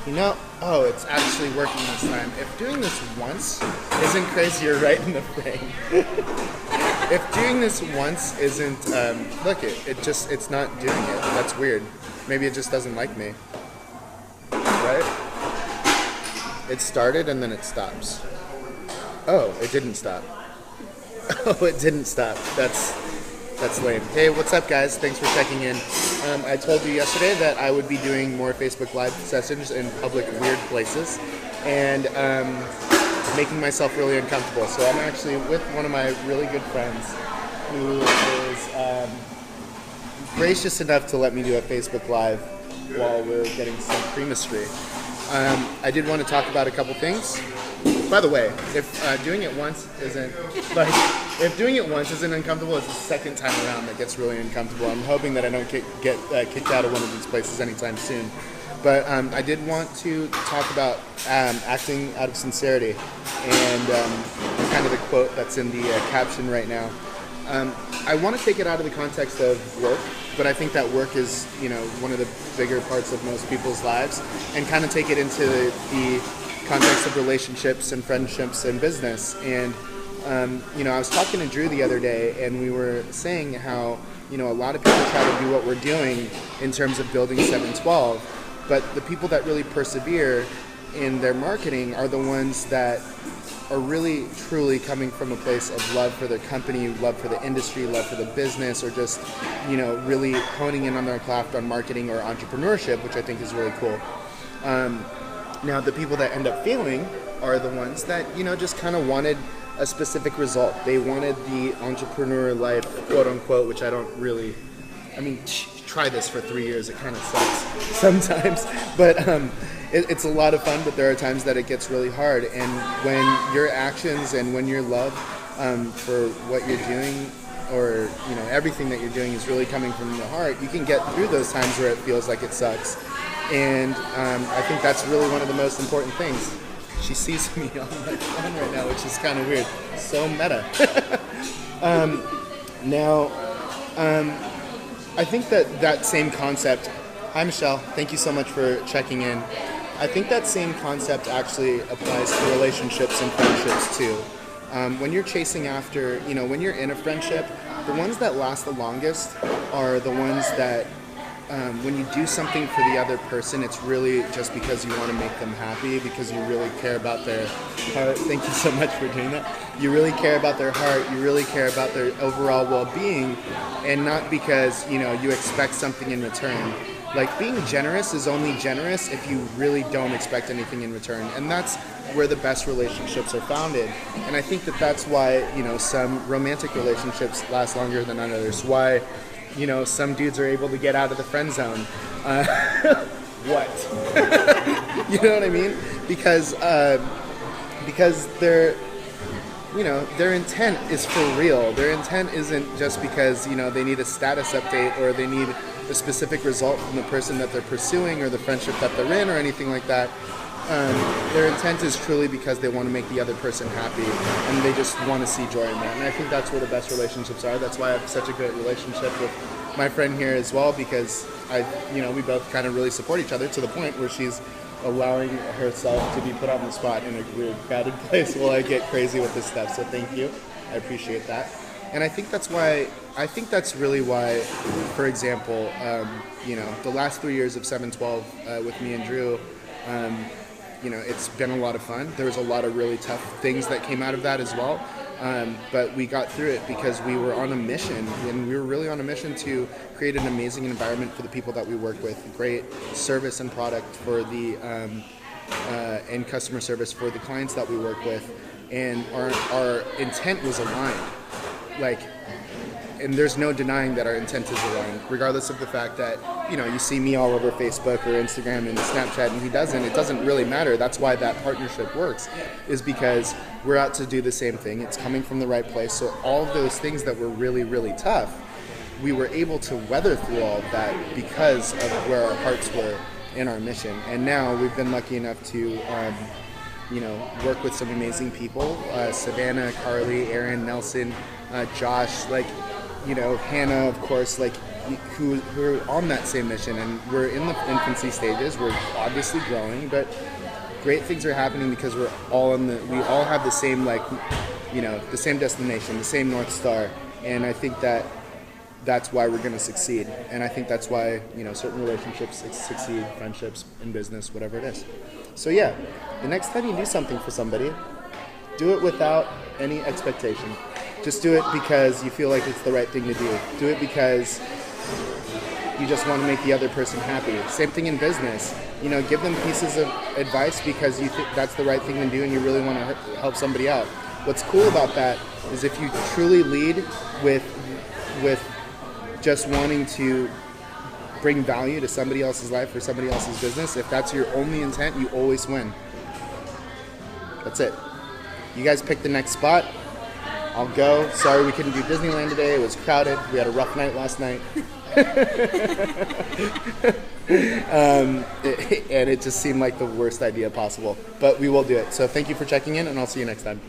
Oh, it's actually working this time. If doing this once isn't crazy, you're right in the frame. If doing this once isn't, look, it's not doing it. That's weird. Maybe it just doesn't like me. Right? It started and then it stops. Oh, it didn't stop. Oh, it didn't stop. That's lame. Hey, what's up, guys? Thanks for checking in. I told you yesterday that I would be doing more Facebook Live sessions in public weird places and making myself really uncomfortable. So I'm actually with one of my really good friends who is gracious enough to let me do a Facebook Live while we're getting some creamistry. I did want to talk about a couple things. By the way, if doing it once isn't uncomfortable, it's the second time around that gets really uncomfortable. I'm hoping that I don't get kicked out of one of these places anytime soon. But I did want to talk about acting out of sincerity and kind of the quote that's in the caption right now. I want to take it out of the context of work, but I think that work is, one of the bigger parts of most people's lives, and kind of take it into the context of relationships and friendships and business. And I was talking to Drew the other day, and we were saying how a lot of people try to do what we're doing in terms of building 712, but the people that really persevere in their marketing are the ones that are really truly coming from a place of love for their company, love for the industry, love for the business, or just really honing in on their craft on marketing or entrepreneurship, which I think is really cool. Now, the people that end up failing are the ones that, just kind of wanted a specific result. They wanted the entrepreneur life, quote unquote, which I don't really, try this for 3 years, it kind of sucks sometimes, but it's a lot of fun, but there are times that it gets really hard. And when your actions and when your love for what you're doing, or everything that you're doing is really coming from the heart, you can get through those times where it feels like it sucks. And I think that's really one of the most important things. She sees me on my phone right now, which is kind of weird. So meta. I think that same concept. Hi, Michelle. Thank you so much for checking in. I think that same concept actually applies to relationships and friendships too. When you're chasing after, when you're in a friendship, the ones that last the longest are the ones that when you do something for the other person, it's really just because you want to make them happy, because you really care about their heart. Thank you so much for doing that. You really care about their heart, you really care about their overall well-being, and not because, you expect something in return. Like, being generous is only generous if you really don't expect anything in return. And that's where the best relationships are founded. And I think that's why, some romantic relationships last longer than others. Why, some dudes are able to get out of the friend zone. What? You know what I mean? Because their intent is for real. Their intent isn't just because, they need a status update or they need a specific result from the person that they're pursuing or the friendship that they're in or anything like that. Their intent is truly because they want to make the other person happy and they just want to see joy in that. And I think that's where the best relationships are. That's why I have such a great relationship with my friend here as well, because we both kind of really support each other to the point where she's allowing herself to be put on the spot in a weird, crowded place while I get crazy with this stuff. So thank you. I appreciate that. And I think that's really why, for example, the last 3 years of 712 with me and Drew, it's been a lot of fun. There was a lot of really tough things that came out of that as well. But we got through it because we were on a mission, and we were really on a mission to create an amazing environment for the people that we work with, great service and product for the and customer service for the clients that we work with, and our intent was aligned. And there's no denying that our intent is aligned, regardless of the fact that, you see me all over Facebook or Instagram and Snapchat and he doesn't. It doesn't really matter. That's why that partnership works, is because we're out to do the same thing. It's coming from the right place. So all of those things that were really, really tough, we were able to weather through all of that because of where our hearts were in our mission. And now we've been lucky enough to work with some amazing people, Savannah, Carly, Aaron, Nelson, Josh, Hannah, of course, who are on that same mission, and we're in the infancy stages. We're obviously growing, but great things are happening because we all have the same, like, the same destination, the same North Star, and I think that's why we're going to succeed, and I think that's why certain relationships succeed, friendships, in business, whatever it is. So yeah, the next time you do something for somebody, do it without any expectation. Just do it because you feel like it's the right thing to do. Do it because you just want to make the other person happy. Same thing in business. Give them pieces of advice because you think that's the right thing to do and you really want to help somebody out. What's cool about that is if you truly lead with just wanting to bring value to somebody else's life or somebody else's business, if that's your only intent, you always win. That's it. You guys pick the next spot. I'll go. Sorry we couldn't do Disneyland today. It was crowded. We had a rough night last night. And it just seemed like the worst idea possible. But we will do it. So thank you for checking in, and I'll see you next time.